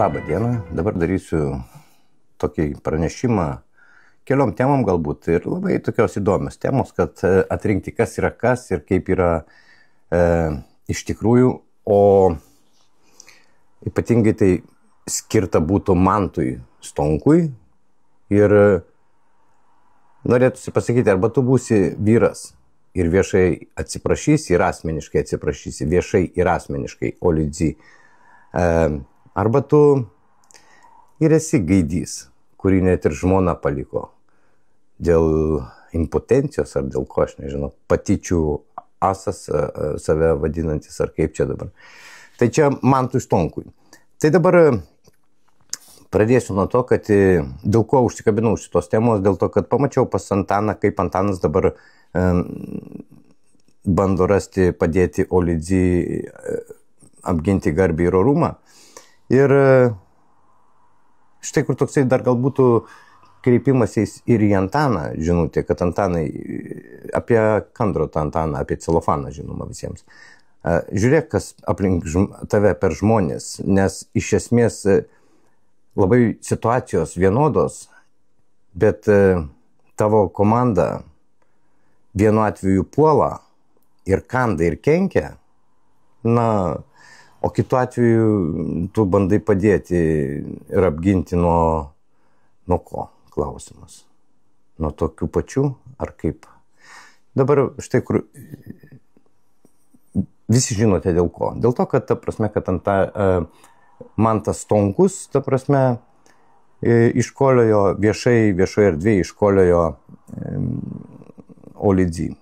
Labą dieną, dabar darysiu tokį pranešimą keliom temom galbūt ir labai tokios įdomios temos, kad atrinkti kas yra kas ir kaip yra iš tikrųjų, o ypatingai tai skirta būtų Mantui Stonkui ir norėtųsi pasakyti, arba tu būsi vyras ir viešai atsiprašysi ir asmeniškai atsiprašysi, viešai ir asmeniškai Olydzy, arba tu ir esi gaidys, kurį net ir žmona paliko dėl impotencijos ar dėl ko, aš nežinau, patyčių asas save vadinantis ar kaip čia dabar. Tai čia Mantui Stonkui. Tai dabar pradėsiu nuo to, kad dėl ko užsikabinau šitos temos, dėl to, kad pamačiau pas Antaną, kaip Antanas dabar bando rasti, padėti Olydzy apginti garbę ir orumą. Ir štai kur toksai dar galbūt kreipimasis ir į Antaną žinutė, kad Antanai, apie Kandrotą Antaną, apie celofaną žinoma visiems. Žiūrėk, kas aplink tave per žmonės, nes iš esmės labai situacijos vienodos, bet tavo komanda vienu atveju puola ir kanda ir kenkia, na, o kitu atveju tu bandai padėti ir apginti nuo ko, klausimas. Nuo tokių pačių, ar kaip? Dabar štai kur visi žinote dėl ko. Dėl to, kad ta prasme, kad Mantas Stonkus, ta prasme, iškoliojo viešoje erdvėje iškoliojo Olydzy.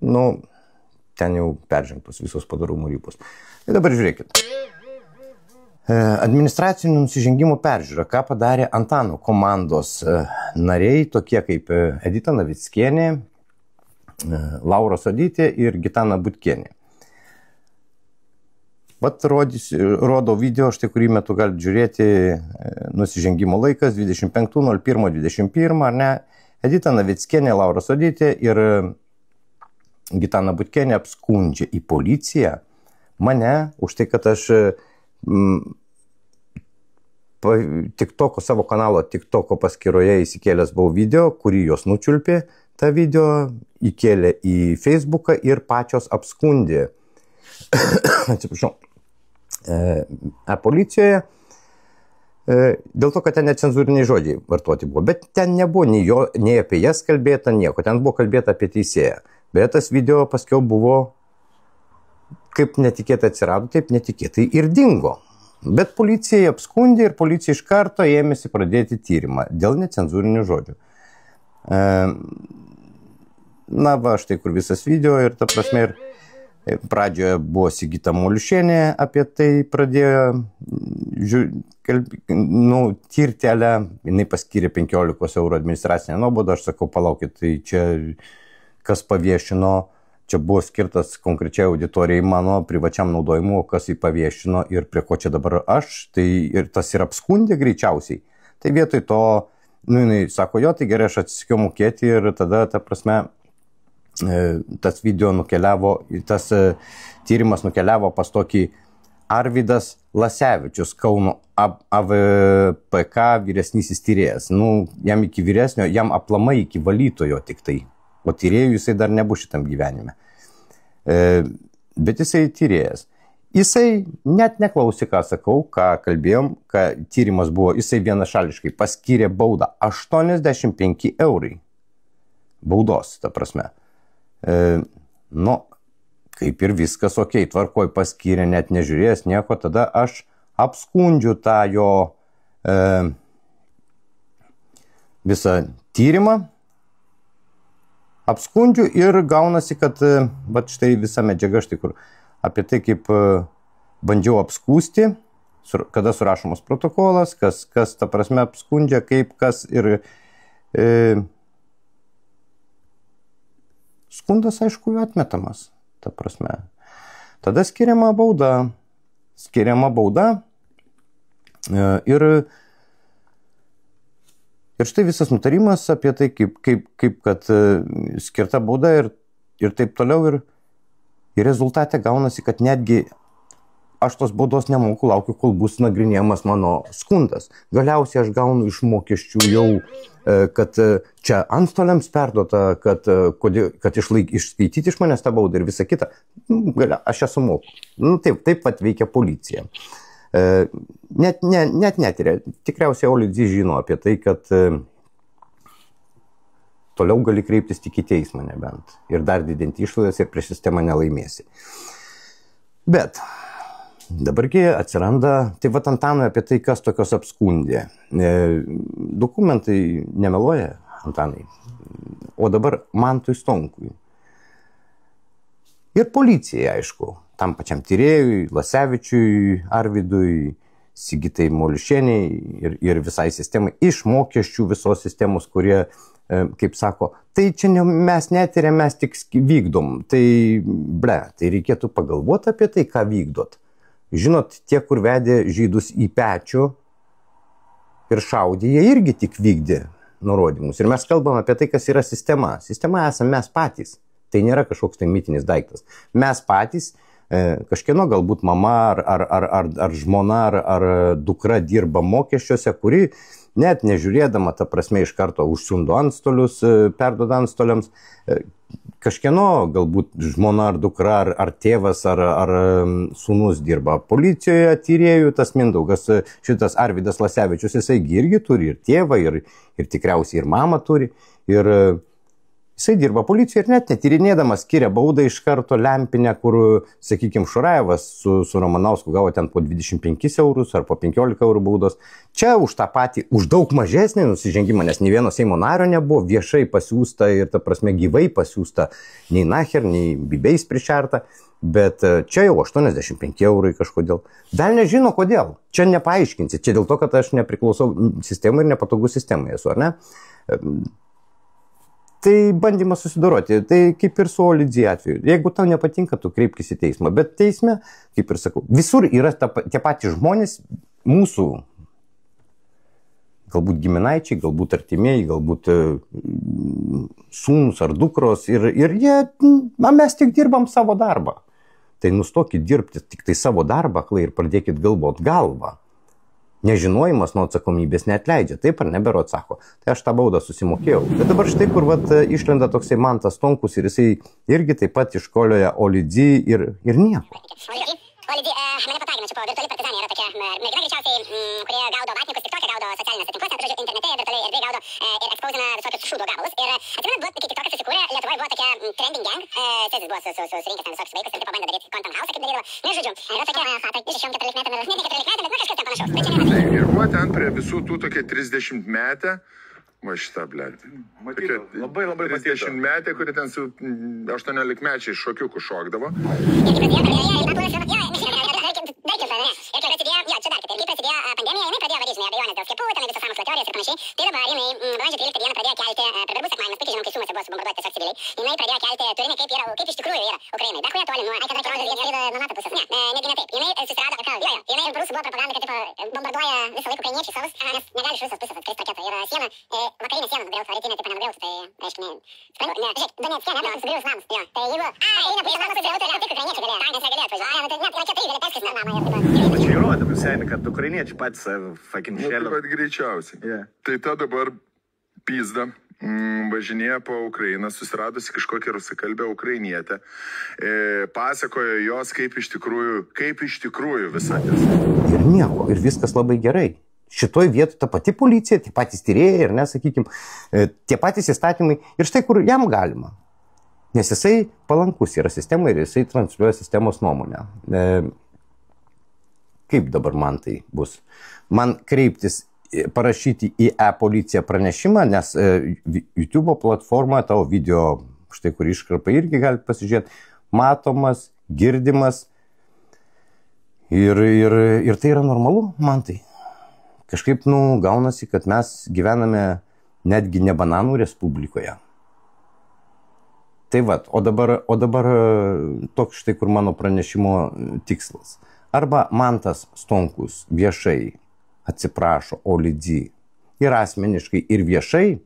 Nu, ten jau peržengtos visos padorumo ribos. Tai dabar žiūrėkit. Administracinių nusižengimų peržiūra, ką padarė Antano komandos nariai, tokie kaip Edita Navickienė, Laura Sodytė ir Gitana Butkienė. Vat rodo video, štai kurį metu galite žiūrėti, nusižengimo laikas 25.01.21, ar ne? Edita Navickienė, Laura Sodytė ir Gitana Butkienė apskundžia į policiją mane už tai, kad aš TikToko, savo kanalo TikToko paskyroje įsikėlęs buvau video, kurį jos nučiulpė, tą video įkėlė į Facebooką ir pačios apskundė, atsiprašau, policijoje, dėl to, kad ten necenzūriniai žodžiai vartoti buvo. Bet ten nebuvo nei apie jas kalbėta, nieko, ten buvo kalbėta apie teisėją. Bet tas video paskiau buvo, kaip netikėtai atsirado, taip netikėtai ir dingo. Bet policija apskundė ir policija iš karto ėmėsi pradėti tyrimą dėl necenzūrinių žodžių. Na va, štai kur visas video ir ta prasme ir pradžioje buvo Sigita Moliušienė apie tai pradėjo tirtelę, jinai paskyrė 15 eurų administracinę nuobaudą, aš sakau, palaukit, tai čia kas paviešino, čia buvo skirtas konkrečiai auditorijai mano privačiam naudojimu, kas jį paviešino ir prie ko čia dabar aš, tai ir tas ir apskundė greičiausiai. Tai vietoj to, jinai sako, jo, tai gerai, aš atsisakiau mokėti ir tada, ta prasme, tas video nukeliavo, tas tyrimas nukeliavo pas tokį Arvydas Lasevičius, Kauno AVPK vyresnysis tyrėjas. Nu, jam iki vyresnio, jam aplamai iki valytojo tik tai. O tyrėjų jisai dar nebus šitam gyvenime. Bet jisai tyrėjas. Jisai net neklausė, ką sakau, ką kalbėjom, ką tyrimas buvo. Jisai vienašališkai paskyrė baudą 85 eurai. Baudos, ta prasme. Nu, kaip ir viskas, okei, tvarkoj paskyrė, net nežiūrėjęs nieko, tada aš apskundžiu tą jo visą tyrimą. Apskundžiu ir gaunasi, kad vat štai visa medžiaga, štai kur apie tai, kaip bandžiau apskūsti, kada surašomas protokolas, kas ta prasme apskundžia, kaip kas ir skundas, aišku, atmetamas, ta prasme. Tada skiriama bauda ir štai visas nutarimas apie tai, kaip kad skirta bauda ir taip toliau. Ir rezultate gaunasi, kad netgi aš tos baudos nemoku, laukiu, kol bus nagrinėjamas mano skundas. Galiausiai aš gaunu iš mokesčių jau, kad čia antstoliams perduota, kad išskaityti iš manęs tą baudą ir visą kitą. Aš ją sumoku. Taip pat veikia policija. Net netyria. Tikriausiai Olidzy žino apie tai, kad toliau gali kreiptis tik į teismą nebent. Ir dar didinti išlaidas ir prieš sistemą nelaimėsi. Bet dabargi atsiranda, tai va Antanui apie tai, kas tokios apskundė. Dokumentai nemeluoja, Antanai. O dabar Mantui Stonkui. Ir policijai, aišku, tam pačiam tyrėjui, Lasevičiui, Arvydui, Sigitai Moliušieniai ir visai sistemai, iš mokesčių visos sistemos, kurie, kaip sako, tai čia mes netyrėm, mes tik vykdom. Tai, tai reikėtų pagalvoti apie tai, ką vykdot. Žinot, tie, kur vedė žydus į pečių ir šaudė, jie irgi tik vykdė nurodymus. Ir mes kalbam apie tai, kas yra sistema. Sistema esame mes patys. Tai nėra kažkoks tai mitinis daiktas. Mes patys, kažkieno galbūt mama ar žmona ar dukra dirba mokesčiuose, kuri net nežiūrėdama, ta prasme, iš karto užsiundo antstolius, perduoda antstoliams. Kažkieno galbūt žmona ar dukra ar tėvas ar sūnus dirba policijoje, tyrėjų, tas Mindaugas, šitas Arvydas Lasevičius, jisai irgi turi ir tėvą, ir tikriausiai ir mamą turi. Ir jisai dirba policijoje ir net netyrinėdamas skiria baudą iš karto Lempinę, kur, sakykime, Šurajevas su Ramanausku gavo ten po 25 eurus ar po 15 eurų baudos. Čia už tą patį, už daug mažesnį nusižengimą, nes nei vieno Seimo nario nebuvo viešai pasiūsta ir, ta prasme, gyvai pasiūsta nei nacher, nei bibeis prišerta, bet čia jau 85 eurai kažkodėl. Dar nežino kodėl, čia nepaaiškinsi, čia dėl to, kad aš nepriklausau sistemai ir nepatogu sistemai esu, ar ne? Tai bandymas susidoroti, tai kaip ir su Olidzy atveju. Jeigu tau nepatinka, tu kreipkis į teismą. Bet teisme, kaip ir sakau, visur yra tie patys žmonės, mūsų, galbūt giminaičiai, galbūt artimieji, galbūt sūnus ar dukros. Ir jie, mes tik dirbam savo darbą. Tai nustokit dirbti tik tai savo darbą, klai, ir pradėkit galvot galvą. Nežinojimas nuo atsakomybės neatleidžia, taip ar neberot sako. Tai aš tą baudą susimokėjau. Bet dabar štai kur išlenda toksai Mantas Stonkus ir jisai irgi taip pat iškolioja Olidzy ir nieko. Olidzy, mane patagino, čia po virtuali partizanė yra tokia mergina greičiausiai, kurie gaudo vatnikus, tik tokia gaudo socialiniuose tinkluose, žodžiu, internete, virtualiai erdvėje gaudo ir ekspausina visokius šūdo gabalus. Ir atsimenat, kai TikTokas susikūrė, Lietuvoje buvo tokia trending gang, sėsis buvo susirinkęs ten visokius vaikus ir taip pabandė daryti Quantum House, kaip darydavo. Na, žodžiu, yra tokia chata, 14 metų, ne 14 metų, bet kažkas ten panašaus. Ir buvo ten prie visų tų tokie 30 metę, va šitą, blėt. Labai 30 metė, kuri ten su 18 mečiai šokiukų šokdavo. Ir kai prasidėjo pandemija, jinai pradėjo varyti, žinai, abejonės dėl skiepų, ten visos sąmokslo teorijos ir panašiai. Tai dabar jinai balandžio 13 dieną pradėjo kelti, per darbų sekmadienius, puikiai žinom, kai Sumose buvo subombarduoti tiesiog civiliai, jinai pradėjo kelti turinį, kaip iš tikrųjų yra Ukrainai. Dar kurie toli nuo NATO pusės. Ne, negi ne taip. Jinai susirado, jinai ir rusų buvo propaganda, kad bombarduoja visą laiką ukrainiečiai savus, nes negali iš Rusijos pusės atskristi raketą. Ir siena, vakarinė siena nugriauta, rytinė taip nenugriauta, tai aišku, žiūrėk, Donetske, ne, sugriaus namus. Jo, tai jeigu, eina prie namus, tai tik ukrainiečiai galėjo, tankas negalėjo atvažiuoti. Net čia tai gali perskristi namą ir Čia įrodymus, kad ukrainiečiai patys fucking šėlė. Bet greičiausiai. Yeah. Tai ta dabar pizda važinėja po Ukrainą, susiradusi kažkokią rusakalbę ukrainietę, pasakojo jos, kaip iš tikrųjų visą tiesą. Ir nieko, ir viskas labai gerai. Šitoj vietoj ta pati policija, tie patys tyrėjai ir nesakykime, tie patys įstatymai. Ir štai kur jam galima. Nes jisai palankus yra sistemai ir jisai transliuoja sistemos nuomonę. Kaip dabar man tai bus? Man kreiptis, parašyti į e-policiją pranešimą, nes YouTube platformoje tavo video, štai kur iškarpai irgi galite pasižiūrėti, matomas, girdimas. Ir tai yra normalu, man tai. Kažkaip, gaunasi, kad mes gyvename netgi ne bananų respublikoje. Tai vat, o dabar toks štai kur mano pranešimo tikslas. Arba Mantas Stonkus viešai atsiprašo Olidzy ir asmeniškai ir viešai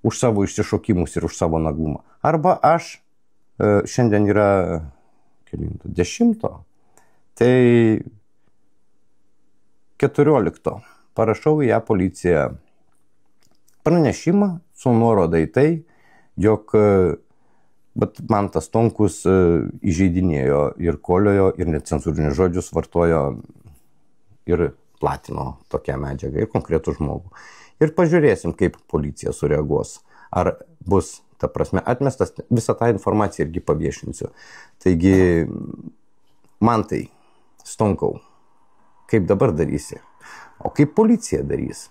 už savo išsišokimus ir už savo nagumą. Arba aš, šiandien yra 10, Tai 14 parašau į ją policiją pranešimą su nuoroda į tai, jog Mantas Stonkus įžeidinėjo ir koliojo, ir necenzūrinius žodžius vartojo ir platino tokią medžiagą ir konkretų žmogų. Ir pažiūrėsim, kaip policija sureaguos. Ar bus, ta prasme, atmestas, visą tą informaciją irgi paviešinsiu. Taigi, Mantai Stonkau, kaip dabar darysi? O kaip policija darys?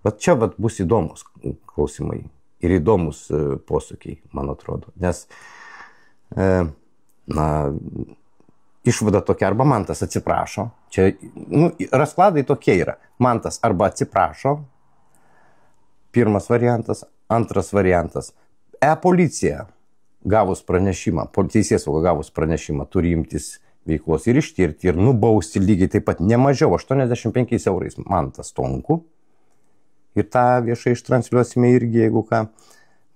Bet čia bus įdomus klausimai ir įdomus posūkiai, man atrodo. Nes, išvada tokia, arba Mantas atsiprašo. Čia, raskladai tokie yra. Mantas arba atsiprašo, pirmas variantas, antras variantas. E-policija gavus pranešimą, teisėsauga gavus pranešimą, turi imtis veiklos ir ištirti, ir nubausti lygiai taip pat nemažiau 85 eurais Mantą Stonkų. Ir tą viešai ištransliuosime irgi, jeigu ką,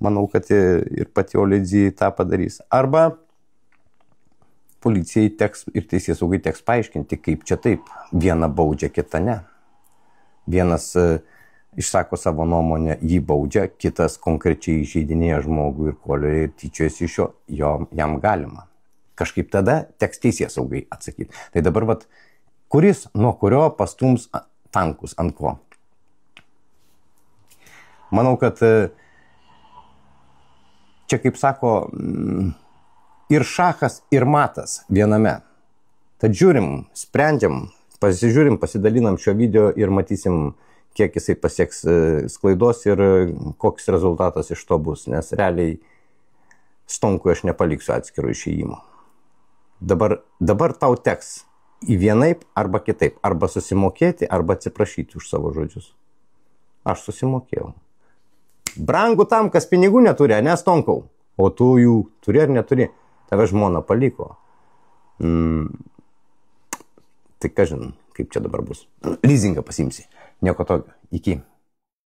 manau, kad ir pati Olidzy tą padarys. Arba policijai teks ir teisėsaugai teks paaiškinti, kaip čia taip. Viena baudžia, kita ne. Vienas išsako savo nuomonę, jį baudžia, kitas konkrečiai įžeidinėja žmogų ir kolioja ir tyčiojasi iš jo, jam galima. Kažkaip tada teks teisėsaugai atsakyti. Tai dabar, kuris nuo kurio pastums tankus ant ko? Manau, kad čia, kaip sako, ir šachas, ir matas viename. Tad žiūrim, sprendžiam, pasižiūrim, pasidalinam šio video ir matysim, kiek jisai pasieks sklaidos ir koks rezultatas iš to bus. Nes realiai Stonkui aš nepaliksiu atskiro išėjimo. Dabar tau teks į vienaip arba kitaip. Arba susimokėti, arba atsiprašyti už savo žodžius. Aš susimokėjau. Brangu tam, kas pinigų neturi, ne Stonkau? O tu jų turi ar neturi? Tave žmona paliko. Tai kažin, kaip čia dabar bus. Lizingą pasiimsi. Nieko tokio. Iki.